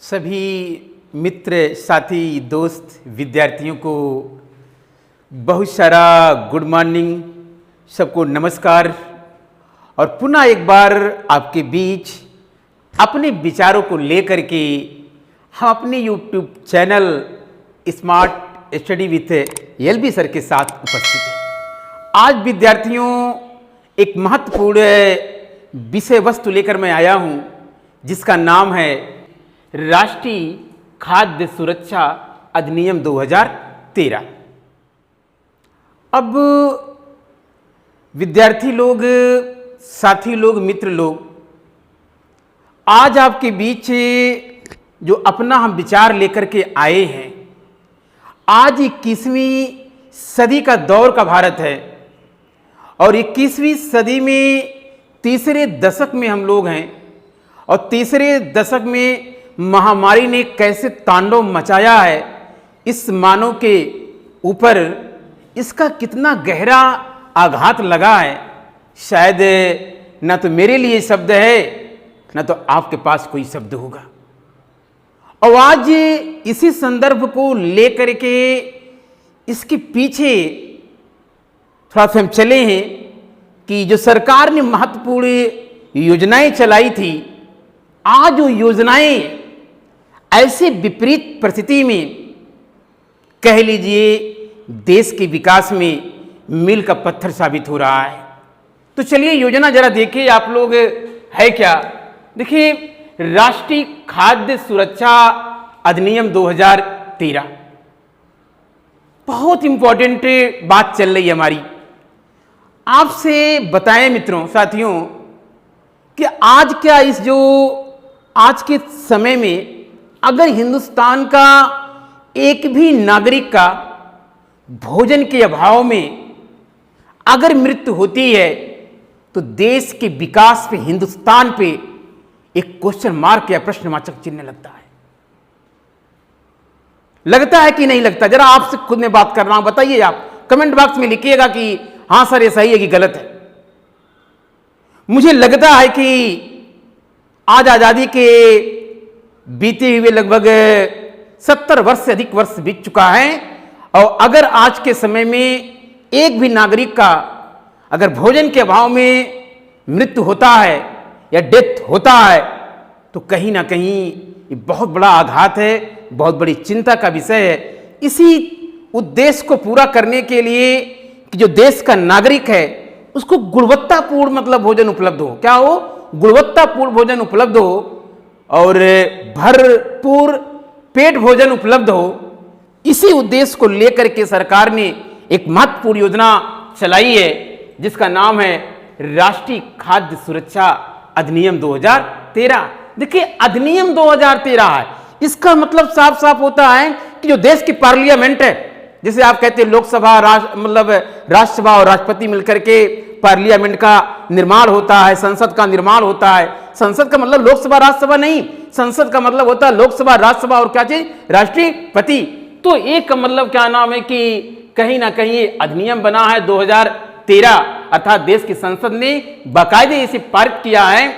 सभी मित्र, साथी, दोस्त, विद्यार्थियों को बहुत सारा गुड मॉर्निंग, सबको नमस्कार। और पुनः एक बार आपके बीच अपने विचारों को लेकर के हम अपने YouTube channel smart study with LB sir के साथ उपस्थित हैं। आज विद्यार्थियों एक महत्वपूर्ण विषय वस्तु लेकर मैं आया हूं, जिसका नाम है राष्ट्रीय खाद्य सुरक्षा अधिनियम 2013। अब विद्यार्थी लोग, साथी लोग, मित्र लोग, आज आपके बीच जो अपना हम विचार लेकर के आए हैं, आज 21वीं सदी का दौर का भारत है और 21वीं सदी में तीसरे दशक में हम लोग हैं। और तीसरे दशक में महामारी ने कैसे तांडव मचाया है इस मानव के ऊपर, इसका कितना गहरा आघात लगा है, शायद न तो मेरे लिए शब्द है न तो आपके पास कोई शब्द होगा। और आज इसी संदर्भ को लेकर के इसके पीछे थोड़ा सा हम चले हैं कि जो सरकार ने महत्वपूर्ण योजनाएं चलाई थी, आज वो योजनाएं ऐसे विपरीत परिस्थिति में, कह लीजिए, देश के विकास में मील का पत्थर साबित हो रहा है। तो चलिए योजना जरा देखिए आप लोग, है क्या। देखिए, राष्ट्रीय खाद्य सुरक्षा अधिनियम 2013 बहुत इंपॉर्टेंट बात चल रही है हमारी। आपसे बताएं मित्रों, साथियों, कि आज क्या आज के समय में अगर हिंदुस्तान का एक भी नागरिक का भोजन के अभाव में अगर मृत्यु होती है तो देश के विकास पे, हिंदुस्तान पे एक क्वेश्चन मार्क या प्रश्नवाचक चिन्ह लगता है। लगता है कि नहीं लगता? जरा आपसे खुद में बात कर रहा हूं, बताइए। आप कमेंट बॉक्स में लिखिएगा कि हां सर ये सही है कि गलत है। मुझे लगता है कि आज आजादी के बीते हुए लगभग 70 वर्ष से अधिक वर्ष बीत चुका है, और अगर आज के समय में एक भी नागरिक का अगर भोजन के अभाव में मृत्यु होता है या डेथ होता है तो कहीं ना कहीं ये बहुत बड़ा आघात है, बहुत बड़ी चिंता का विषय है। इसी उद्देश्य को पूरा करने के लिए कि जो देश का नागरिक है उसको गुणवत्तापूर्ण मतलब भोजन उपलब्ध हो, क्या हो, गुणवत्तापूर्ण भोजन उपलब्ध हो और भरपूर पेट भोजन उपलब्ध हो, इसी उद्देश्य को लेकर के सरकार ने एक महत्वपूर्ण योजना चलाई है जिसका नाम है राष्ट्रीय खाद्य सुरक्षा अधिनियम 2013। देखिए, अधिनियम 2013 है, इसका मतलब साफ साफ होता है कि जो देश की पार्लियामेंट है, जिसे आप कहते हैं लोकसभा, मतलब राष्ट्रसभा और राष्ट्रपति मिलकर के पार्लियामेंट का निर्माण होता है, संसद का निर्माण होता है। संसद का मतलब लोकसभा राज्यसभा नहीं, संसद का मतलब होता है लोकसभा, राज्यसभा और क्या चीज, राष्ट्रपति। तो एक मतलब क्या नाम है कि कहीं ना कहीं अधिनियम बना है 2013, अर्थात देश की संसद ने बाकायदे इसे पारित किया है।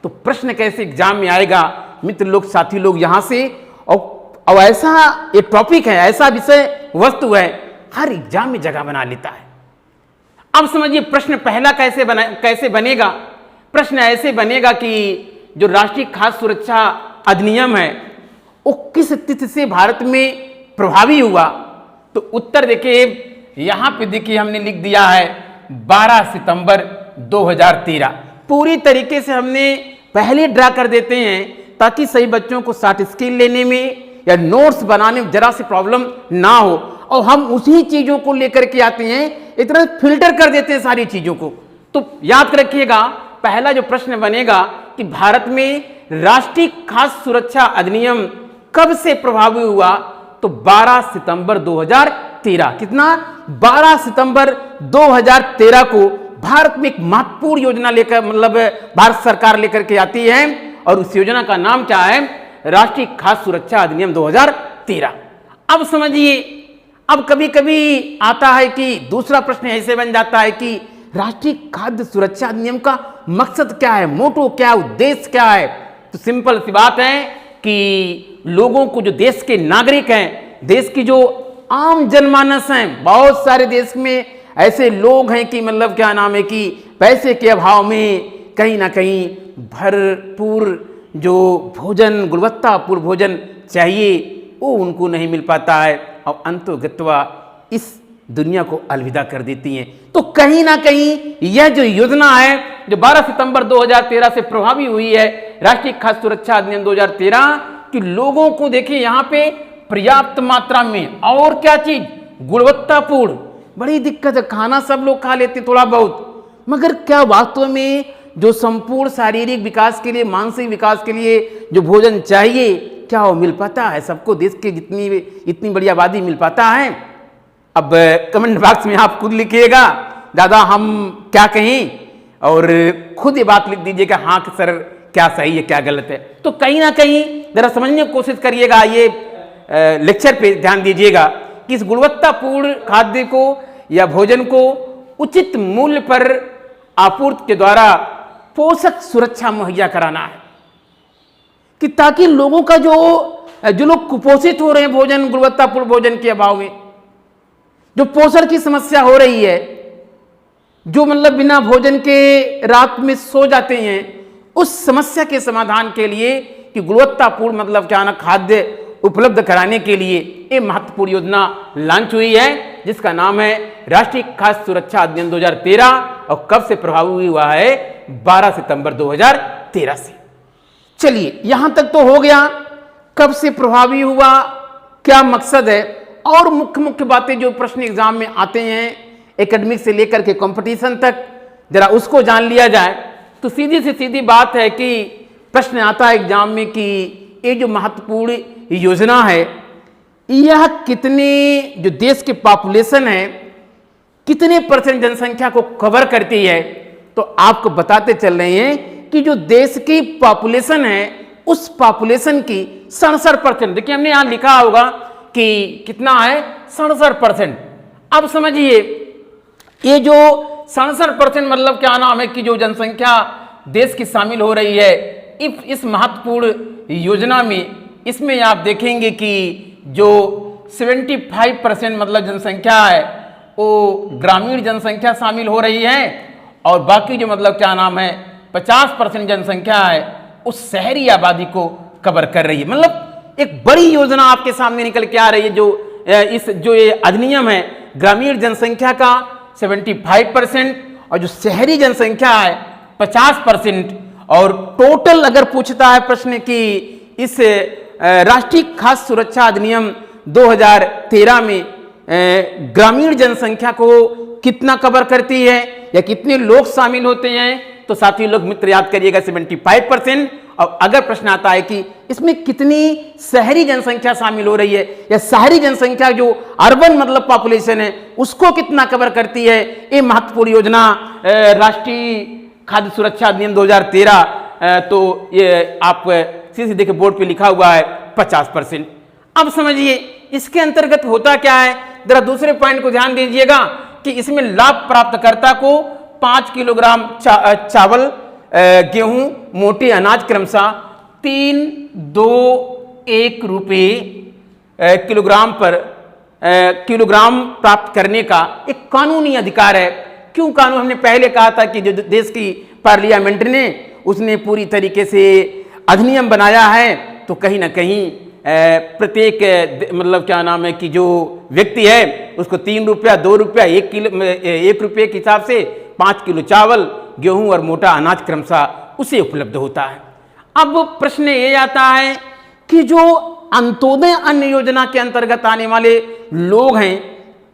तो प्रश्न कैसे एग्जाम में आएगा मित्र लोग, साथी लोग, यहां से और ऐसा एक टॉपिक है, ऐसा विषय वस्तु है, हर एग्जाम में जगह बना लेता है। अब समझिए प्रश्न पहला कैसे बनेगा। प्रश्न ऐसे बनेगा कि जो राष्ट्रीय खाद्य सुरक्षा अधिनियम है वो किस तिथि से भारत में प्रभावी हुआ। तो उत्तर देखिए, यहां पे देखिए हमने लिख दिया है 12 सितंबर 2013। पूरी तरीके से हमने पहले ड्रा कर देते हैं ताकि सही बच्चों को शॉर्ट स्किल लेने में या नोट्स बनाने में जरा सी प्रॉब्लम ना हो। और हम उसी चीजों को लेकर के आते हैं, इतना फिल्टर कर देते हैं सारी चीजों को। तो याद रखिएगा, पहला जो प्रश्न बनेगा कि भारत में राष्ट्रीय खाद्य सुरक्षा अधिनियम कब से प्रभावी हुआ, तो 12 सितंबर 2013। कितना? 12 सितंबर 2013 को भारत में एक महत्वपूर्ण योजना लेकर, मतलब भारत सरकार लेकर के आती है, और उस योजना का नाम क्या है, राष्ट्रीय खाद्य सुरक्षा अधिनियम 2013। अब समझिए, अब कभी कभी आता है कि दूसरा प्रश्न ऐसे बन जाता है कि राष्ट्रीय खाद्य सुरक्षा अधिनियम का मकसद क्या है, मोटो क्या है, उद्देश्य क्या है। तो सिंपल सी बात है कि लोगों को, जो देश के नागरिक हैं, देश की जो आम जनमानस हैं, बहुत सारे देश में ऐसे लोग हैं कि मतलब क्या नाम है कि पैसे के अभाव में कहीं ना कहीं भरपूर जो भोजन, गुणवत्तापूर्ण भोजन चाहिए वो उनको नहीं मिल पाता है और अंतोगत्वा इस दुनिया को अलविदा कर देती हैं। तो कहीं ना कहीं यह जो योजना है जो 12 सितंबर 2013 से प्रभावी हुई है, राष्ट्रीय खाद्य सुरक्षा अधिनियम 2013, कि लोगों को देखिए यहाँ पे पर्याप्त मात्रा में और क्या चीज, गुणवत्तापूर्ण, बड़ी दिक्कत है, खाना सब लोग खा लेते थोड़ा बहुत, मगर क्या वास्तव में जो संपूर्ण शारीरिक विकास के लिए, मानसिक विकास के लिए जो भोजन चाहिए क्या वो मिल पाता है सबको? देश के जितनी इतनी बड़ी आबादी मिल पाता है? अब कमेंट बॉक्स में आप खुद लिखिएगा, दादा हम क्या कहें, और खुद ये बात लिख दीजिएगा हाँ कि सर क्या सही है क्या गलत है। तो कहीं ना कहीं जरा समझने की कोशिश करिएगा, ये लेक्चर पे ध्यान दीजिएगा कि इस गुणवत्तापूर्ण खाद्य को या भोजन को उचित मूल्य पर आपूर्ति के द्वारा पोषक सुरक्षा मुहैया कराना है, कि ताकि लोगों का जो लोग कुपोषित हो रहे हैं भोजन, गुणवत्तापूर्ण भोजन के अभाव में, जो पोषण की समस्या हो रही है, जो मतलब बिना भोजन के रात में सो जाते हैं, उस समस्या के समाधान के लिए कि गुणवत्तापूर्ण मतलब क्या ना खाद्य उपलब्ध कराने के लिए ये महत्वपूर्ण योजना लॉन्च हुई है, जिसका नाम है राष्ट्रीय खाद्य सुरक्षा अधिनियम 2013, और कब से प्रभावी हुआ है? 12 सितंबर 2013 से। चलिए यहां तक तो हो गया, कब से प्रभावी हुआ, क्या मकसद है, और मुख्य मुख्य बातें जो प्रश्न एग्जाम में आते हैं एकेडमिक से लेकर के कंपटीशन तक, जरा उसको जान लिया जाए। तो सीधी से सीधी बात है कि प्रश्न आता है एग्जाम में कि ये जो महत्वपूर्ण योजना है यह कितने, जो देश के पॉपुलेशन है, कितने परसेंट जनसंख्या को कवर करती है? तो आपको बताते चल रहे हैं कि जो देश की पॉपुलेशन है उस पॉपुलेशन की 67%, देखिए हमने यहां लिखा होगा कि कितना है, 67%। अब समझिए ये जो 67% मतलब क्या नाम है कि जो जनसंख्या देश की शामिल हो रही है इस महत्वपूर्ण योजना में, इसमें आप देखेंगे कि जो 75% मतलब जनसंख्या है वो ग्रामीण जनसंख्या शामिल हो रही है, और बाकी जो मतलब क्या नाम है 50% जनसंख्या है उस शहरी आबादी को कवर कर रही है। मतलब एक बड़ी योजना आपके सामने निकल के आ रही है, जो ये अधिनियम है, ग्रामीण जनसंख्या का 75% और जो शहरी जनसंख्या है 50%, और टोटल अगर पूछता है प्रश्न कि इस राष्ट्रीय खाद्य सुरक्षा अधिनियम 2013 में ग्रामीण जनसंख्या को कितना कवर करती है या कितने लोग शामिल होते हैं, तो साथी लोग मित्र याद करिएगा 75%। और अगर प्रश्न आता है कि इसमें कितनी शहरी जनसंख्या शामिल हो रही है या शहरी जनसंख्या जो अर्बन मतलब पॉपुलेशन है उसको कितना कवर करती है, ये महत्वपूर्ण योजना राष्ट्रीय खाद्य सुरक्षा अधिनियम 2013, तो ये आप सीधे देखिए बोर्ड पे लिखा हुआ है 50%। अब समझिए इसके अंतर्गत होता क्या है, जरा दूसरे पॉइंट को ध्यान दीजिएगा कि इसमें लाभ प्राप्तकर्ता को 5 किलोग्राम चावल, गेहूं, मोटे अनाज क्रमशः 321 रुपये किलोग्राम प्राप्त करने का एक कानूनी अधिकार है। क्यों कानून? हमने पहले कहा था कि जो देश की पार्लियामेंट ने उसने पूरी तरीके से अधिनियम बनाया है, तो कहीं ना कहीं प्रत्येक मतलब क्या नाम है कि जो व्यक्ति है उसको 3 रुपया, 2 रुपया, 1 रुपये के हिसाब से 5 किलो चावल, गेहूं और मोटा अनाज क्रमशः उसे उपलब्ध होता है। अब प्रश्न ये आता है कि जो अंत्योदय अन्न योजना के अंतर्गत आने वाले लोग हैं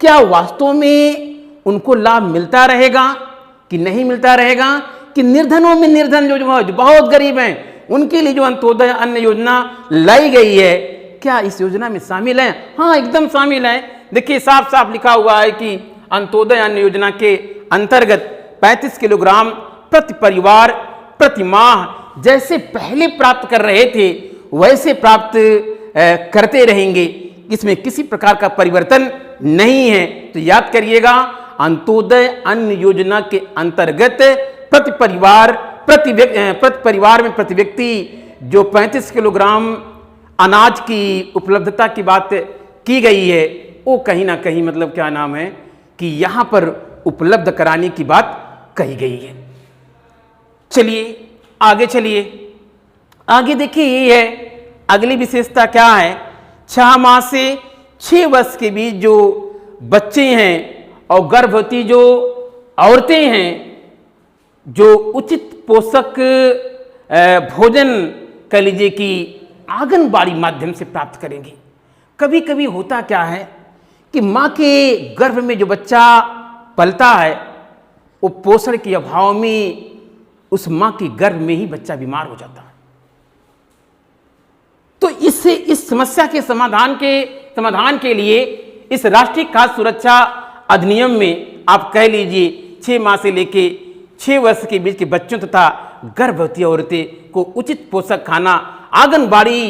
क्या वास्तव में उनको लाभ मिलता रहेगा कि नहीं मिलता रहेगा, कि निर्धनों में निर्धन जो बहुत गरीब हैं उनके लिए जो अंत्योदय अन्न योजना लाई गई है क्या इस योजना में शामिल है? हाँ एकदम शामिल है। देखिए साफ साफ लिखा हुआ है कि अंत्योदय अन्न योजना के अंतर्गत 35 किलोग्राम प्रति परिवार प्रति माह जैसे पहले प्राप्त कर रहे थे वैसे प्राप्त करते रहेंगे, इसमें किसी प्रकार का परिवर्तन नहीं है। तो याद करिएगा अंत्योदय अन्न योजना के अंतर्गत प्रति परिवार में प्रति व्यक्ति जो 35 किलोग्राम अनाज की उपलब्धता की बात की गई है, वो कहीं ना कहीं मतलब क्या नाम है कि यहाँ पर उपलब्ध कराने की बात कही गई है। चलिए आगे चलिए, आगे देखिए ये है अगली विशेषता क्या है। 6 माह से 6 वर्ष के बीच जो बच्चे हैं और गर्भवती जो औरतें हैं जो उचित पोषक भोजन कह लीजिए कि आंगनबाड़ी माध्यम से प्राप्त करेंगी। कभी कभी होता क्या है कि माँ के गर्भ में जो बच्चा पलता है वो पोषण के अभाव में उस माँ के गर्भ में ही बच्चा बीमार हो जाता है। तो इससे इस समस्या के समाधान के लिए इस राष्ट्रीय खाद्य सुरक्षा अधिनियम में आप कह लीजिए 6 माह से लेके 6 वर्ष के बीच के बच्चों तथा गर्भवती औरतें को उचित पोषक खाना आंगनबाड़ी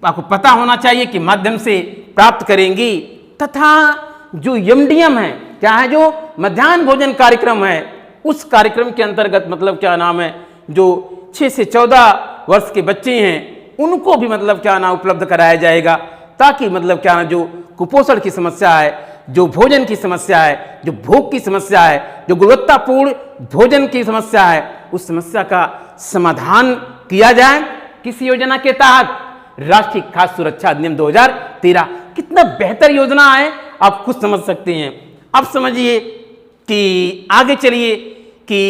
आपको पता होना चाहिए कि माध्यम से प्राप्त करेंगी, तथा जो एमडीएम है क्या है जो मध्याह्न भोजन कार्यक्रम है उस कार्यक्रम के अंतर्गत मतलब क्या नाम है जो 6 से 14 वर्ष के बच्चे हैं उनको भी मतलब क्या नाम उपलब्ध कराया जाएगा, ताकि मतलब क्या जो कुपोषण की समस्या है, जो भोजन की समस्या है, जो भूख की समस्या है, जो गुणवत्तापूर्ण भोजन की समस्या है, उस समस्या का समाधान किया जाए। किस योजना के तहत? राष्ट्रीय खाद्य सुरक्षा अधिनियम 2013। कितना बेहतर योजना है आप खुद समझ सकते हैं। अब समझिए कि आगे चलिए कि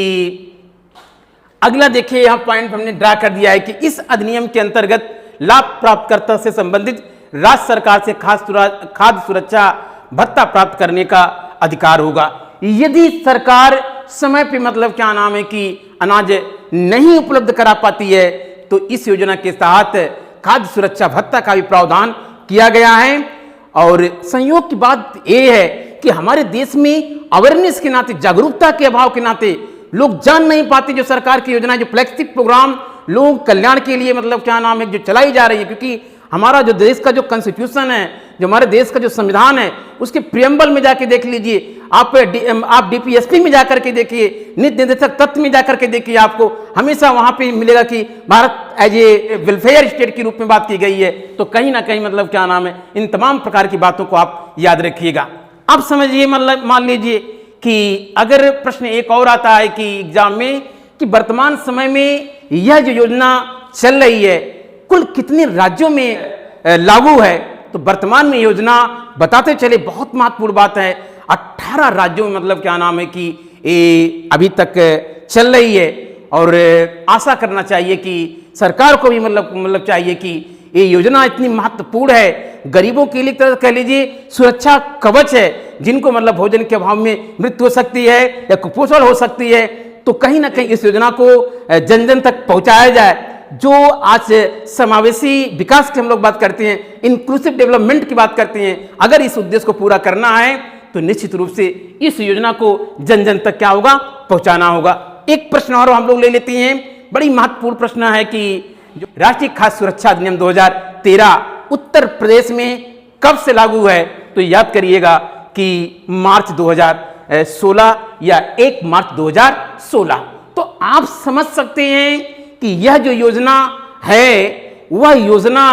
अगला देखिए यहाँ पॉइंट हमने ड्रा कर दिया है कि इस अधिनियम के अंतर्गत लाभ प्राप्तकर्ता से संबंधित राज्य सरकार से खाद्य सुरक्षा भत्ता प्राप्त करने का अधिकार होगा। यदि सरकार समय पे मतलब क्या नाम है कि अनाज नहीं उपलब्ध करा पाती है तो इस योजना के तहत खाद्य सुरक्षा भत्ता का भी प्रावधान किया गया है। और संयोग की बात यह है कि हमारे देश में अवेयरनेस के नाते, जागरूकता के अभाव के नाते लोग जान नहीं पाते जो सरकार की योजना, जो फ्लैगशिप प्रोग्राम लोगों कल्याण के लिए मतलब क्या नाम है जो चलाई जा रही है। क्योंकि हमारा जो देश का जो कॉन्स्टिट्यूशन है, जो हमारे देश का जो संविधान है, उसके प्रियम्बल में जाके देख लीजिए, आप डीपीएसपी में जाकर के देखिए, नीति निर्देशक तत्व में जाकर के देखिए, आपको हमेशा वहां पे मिलेगा कि Bharat as a welfare state के रूप में बात की गई है। तो कहीं ना कहीं मतलब क्या नाम है इन तमाम प्रकार की बातों को आप याद रखिएगा। अब समझिए मतलब मान लीजिए कि अगर प्रश्न एक और आता है कि एग्जाम में कि वर्तमान समय में यह जो योजना चल रही है कुल कितने राज्यों में लागू है, तो वर्तमान में योजना बताते चले बहुत महत्वपूर्ण बात है 18 राज्यों में मतलब क्या नाम है कि ये अभी तक चल रही है। और आशा करना चाहिए कि सरकार को भी मतलब चाहिए कि ये योजना इतनी महत्वपूर्ण है, गरीबों के लिए तरह कह लीजिए सुरक्षा कवच है, जिनको मतलब भोजन के अभाव में मृत्यु हो सकती है या कुपोषण हो सकती है। तो कहीं ना कहीं इस योजना को जन जन तक पहुंचाया जाए। जो आज समावेशी विकास की हम लोग बात करते हैं, इंक्लूसिव डेवलपमेंट की बात करते हैं, अगर इस उद्देश्य को पूरा करना है तो निश्चित रूप से इस योजना को जन जन तक क्या होगा पहुंचाना होगा। एक प्रश्न और हम लोग ले लेते हैं, बड़ी महत्वपूर्ण प्रश्न है कि जो राष्ट्रीय खाद्य सुरक्षा अधिनियम 2013 उत्तर प्रदेश में कब से लागू है, तो याद करिएगा कि मार्च 2016 या 1 मार्च 2016। तो आप समझ सकते हैं कि यह जो योजना है वह योजना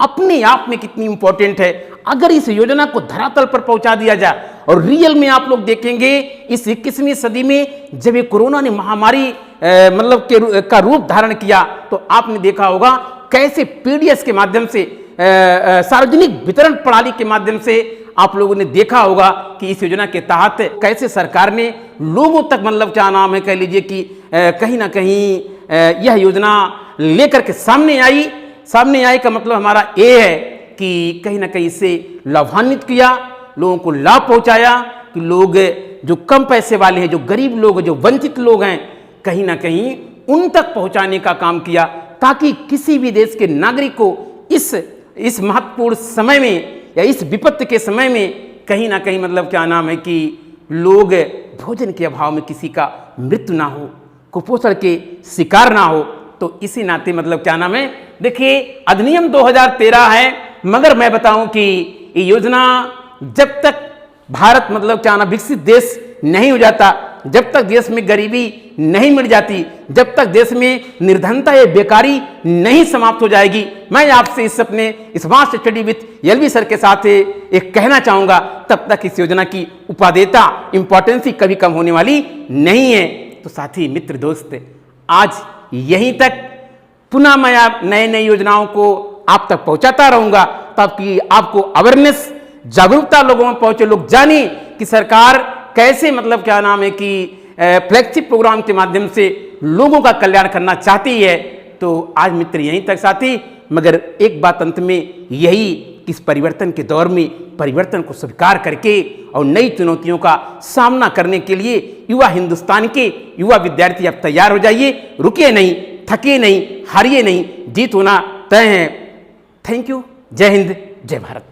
अपने आप में कितनी इंपॉर्टेंट है। अगर इस योजना को धरातल पर पहुंचा दिया जाए और रियल में आप लोग देखेंगे इस 21वीं सदी में जब ये कोरोना ने महामारी मतलब का रूप धारण किया तो आपने देखा होगा कैसे पीडीएस के माध्यम से सार्वजनिक वितरण प्रणाली के माध्यम से आप लोगों ने देखा होगा कि इस योजना के तहत कैसे सरकार ने लोगों तक मतलब क्या नाम है कह लीजिए कि कहीं ना कहीं यह योजना लेकर के सामने आई का मतलब हमारा ये है कि कहीं ना कहीं इससे लाभान्वित किया, लोगों को लाभ पहुंचाया कि लोग जो कम पैसे वाले हैं, जो गरीब लोग, जो वंचित लोग हैं, कहीं ना कहीं उन तक पहुंचाने का काम किया, ताकि किसी भी देश के नागरिक को इस महत्वपूर्ण समय में या इस विपत्ति के समय में कहीं ना कहीं मतलब क्या नाम है कि लोग भोजन के अभाव में किसी का मृत्यु ना हो, कुपोषण के शिकार ना हो। तो इसी नाते मतलब क्या नाम है, देखिए अधिनियम 2013 है, मगर मैं बताऊं कि ये योजना जब तक भारत मतलब क्या नाम विकसित देश नहीं हो जाता जब तक देश में गरीबी नहीं मिट जाती, जब तक देश में निर्धनता या बेकारी नहीं समाप्त हो जाएगी, मैं आपसे इस अपने smart study with LV sir के साथ एक कहना चाहूँगा, तब तक इस योजना की उपादेयता इंपॉर्टेंस कभी कम होने वाली नहीं है। तो साथी, मित्र, दोस्त, आज यहीं तक। पुनः मैं नए नई योजनाओं को आप तक पहुंचाता रहूंगा, ताकि आपको अवेयरनेस, जागरूकता लोगों में पहुंचे, लोग जाने कि सरकार कैसे, मतलब क्या नाम है कि फ्लैगशिप प्रोग्राम के माध्यम से लोगों का कल्याण करना चाहती है। तो आज मित्र यहीं तक साथी, मगर एक बात अंत में यही कि इस परिवर्तन के दौर में परिवर्तन को स्वीकार करके और नई चुनौतियों का सामना करने के लिए युवा हिंदुस्तान के युवा विद्यार्थी अब तैयार हो जाइए। रुकिए नहीं, थकिए नहीं, हारिए नहीं, जीत होना तय है। Thank you. जय हिंद, जय भारत।